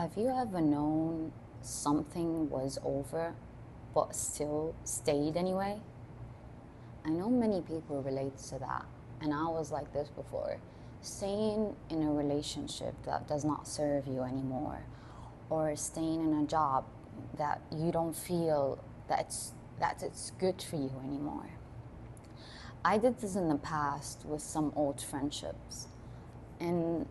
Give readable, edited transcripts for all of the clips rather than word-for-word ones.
Have you ever known something was over but still stayed anyway? I know many people relate to that, and I was like this before. Staying in a relationship that does not serve you anymore, or staying in a job that you don't feel that it's good for you anymore. I did this in the past with some old friendships, and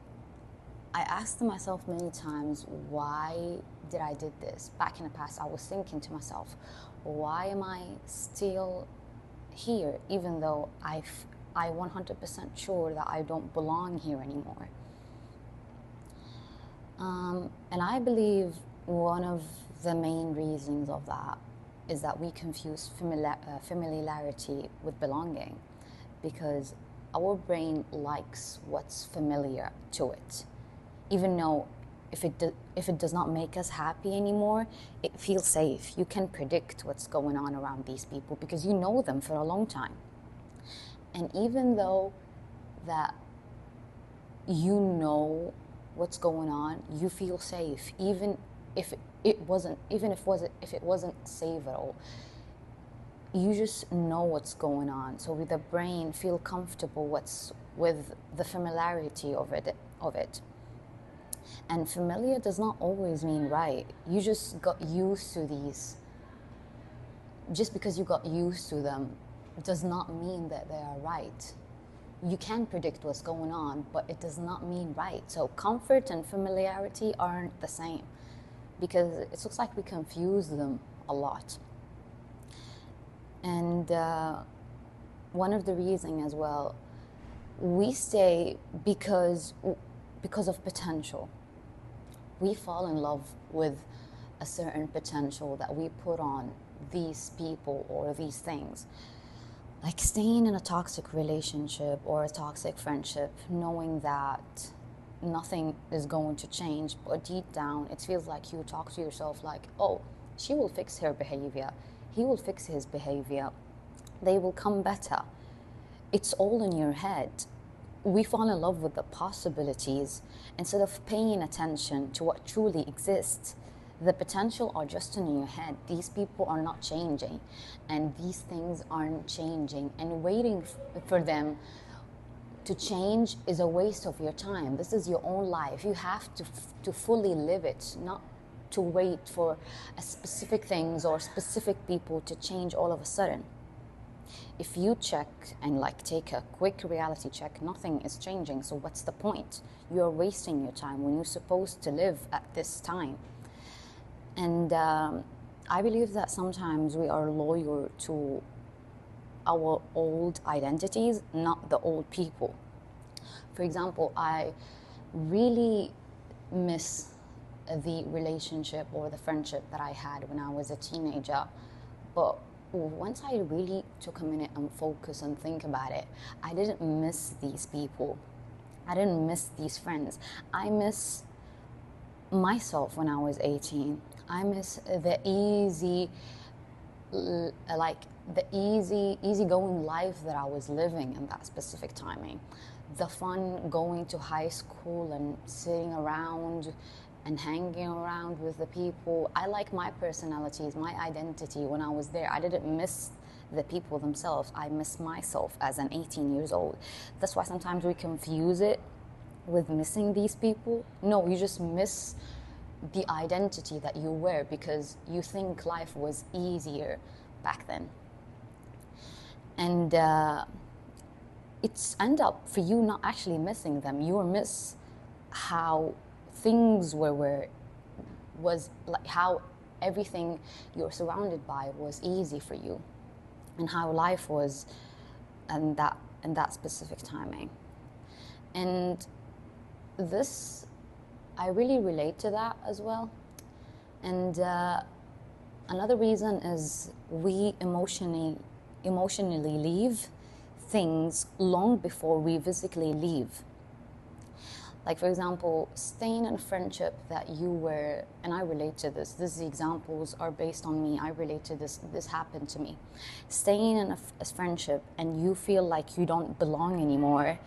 I asked myself many times, why did I did this? Back in the past, I was thinking to myself, why am I still here, even though I 100% sure that I don't belong here anymore? And I believe one of the main reasons of that is that we confuse familiarity with belonging, because our brain likes what's familiar to it. Even though if it does not make us happy anymore, it feels safe. You can predict what's going on around these people because you know them for a long time. And even though that you know what's going on, you feel safe, even if it wasn't safe at all. You just know what's going on. So with the brain feel comfortable with the familiarity of it. And familiar does not always mean right. You just got used to these. Just because you got used to them does not mean that they are right. You can predict what's going on, but it does not mean right. So comfort and familiarity aren't the same, because it looks like we confuse them a lot. And one of the reasons as well, we stay because of potential. We fall in love with a certain potential that we put on these people or these things. Like staying in a toxic relationship or a toxic friendship, knowing that nothing is going to change, but deep down it feels like you talk to yourself like, oh, she will fix her behavior, he will fix his behavior, they will come better. It's all in your head. We fall in love with the possibilities instead of paying attention to what truly exists. The potential are just in your head. These people are not changing, and these things aren't changing, and waiting for them to change is a waste of your time. This is your own life. You have to fully live it, not to wait for a specific things or specific people to change all of a sudden. If you check and take a quick reality check, nothing is changing. So what's the point? You're wasting your time when you're supposed to live at this time. And I believe that sometimes we are loyal to our old identities, not the old people. For example, I really miss the relationship or the friendship that I had when I was a teenager. But once I really took a minute and focus and think about it, I didn't miss these people. I didn't miss these friends. I miss myself when I was 18. I miss the easygoing life that I was living in that specific timing. The fun going to high school and sitting around and hanging around with the people. I like my personalities, my identity when I was there. I didn't miss the people themselves. I miss myself as an 18 years old. That's why sometimes we confuse it with missing these people. No, you just miss the identity that you were because you think life was easier back then. And it's end up for you not actually missing them. You miss how things was like, how everything you're surrounded by was easy for you, and how life was in that specific timing. And this, I really relate to that as well. And another reason is we emotionally leave things long before we physically leave. Like, for example, staying in a friendship that you were, and I relate to this, these examples are based on me, I relate to this happened to me. Staying in a friendship and you feel like you don't belong anymore,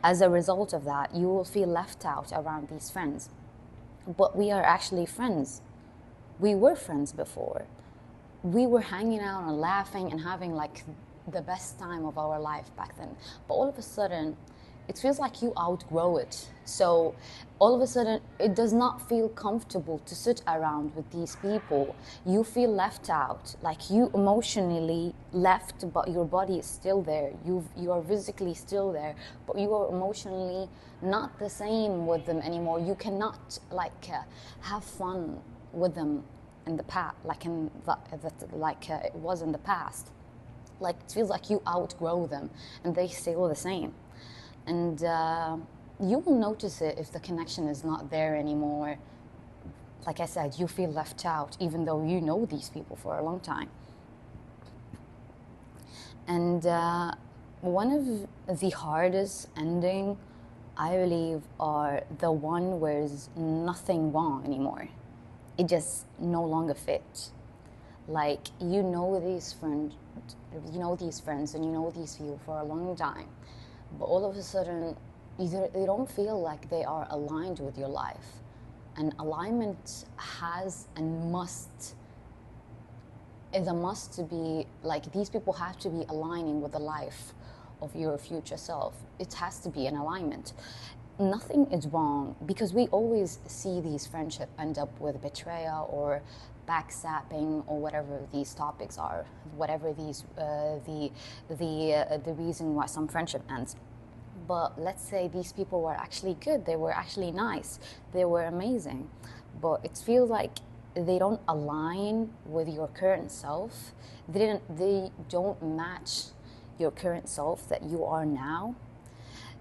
as a result of that, you will feel left out around these friends. but we are actually friends. We were friends before. We were hanging out and laughing and having like the best time of our life back then. But all of a sudden, it feels like you outgrow it. So all of a sudden, it does not feel comfortable to sit around with these people. You feel left out, like you emotionally left, but your body is still there. You are physically still there, but you are emotionally not the same with them anymore. You cannot have fun with them in the past, it was in the past. Like it feels like you outgrow them, and they still the same. And you will notice it if the connection is not there anymore. Like I said, you feel left out, even though you know these people for a long time. And one of the hardest ending, I believe, are the one where there's nothing wrong anymore. It just no longer fits. Like you know these friends and you know these people for a long time, but all of a sudden they don't feel like they are aligned with your life. And alignment is a must to be, like these people have to be aligning with the life of your future self. It has to be an alignment. Nothing is wrong, because we always see these friendships end up with betrayal or backstabbing or whatever these topics are, whatever these the reason why some friendship ends. But let's say these people were actually good, they were actually nice, they were amazing, but it feels like they don't align with your current self. They don't match your current self that you are now.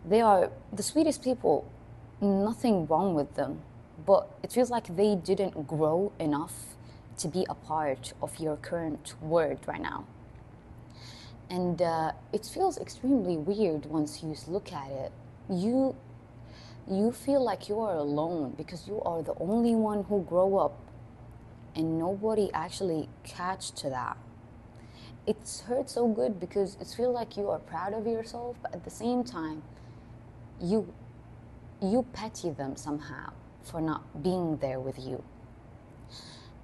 They are the sweetest people, nothing wrong with them, but it feels like they didn't grow enough to be a part of your current world right now. And it feels extremely weird once you look at it. You feel like you are alone because you are the only one who grew up, and nobody actually catch to that. It hurts so good because it feels like you are proud of yourself, but at the same time, you pity them somehow for not being there with you.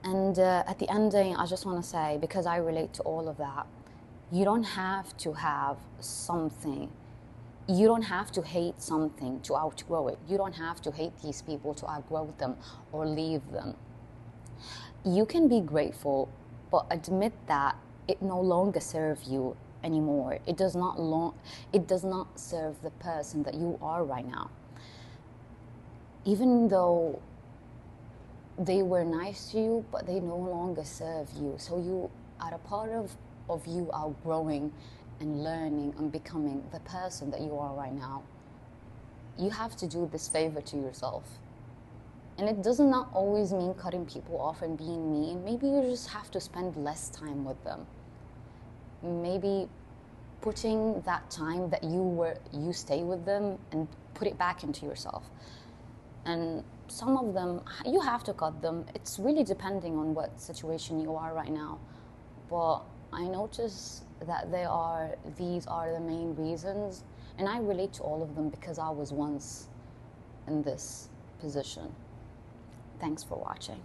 And at the ending, I just want to say, because I relate to all of that, you don't have to have something. You don't have to hate something to outgrow it. You don't have to hate these people to outgrow them or leave them. You can be grateful, but admit that it no longer serves you anymore. It does not serve the person that you are right now. Even though they were nice to you, but they no longer serve you. So you are a part of you outgrowing and learning and becoming the person that you are right now. You have to do this favor to yourself. And it does not always mean cutting people off and being mean. Maybe you just have to spend less time with them. Maybe putting that time that you stay with them and put it back into yourself. And some of them, you have to cut them. It's really depending on what situation you are right now. But I notice that these are the main reasons, and I relate to all of them because I was once in this position. Thanks for watching.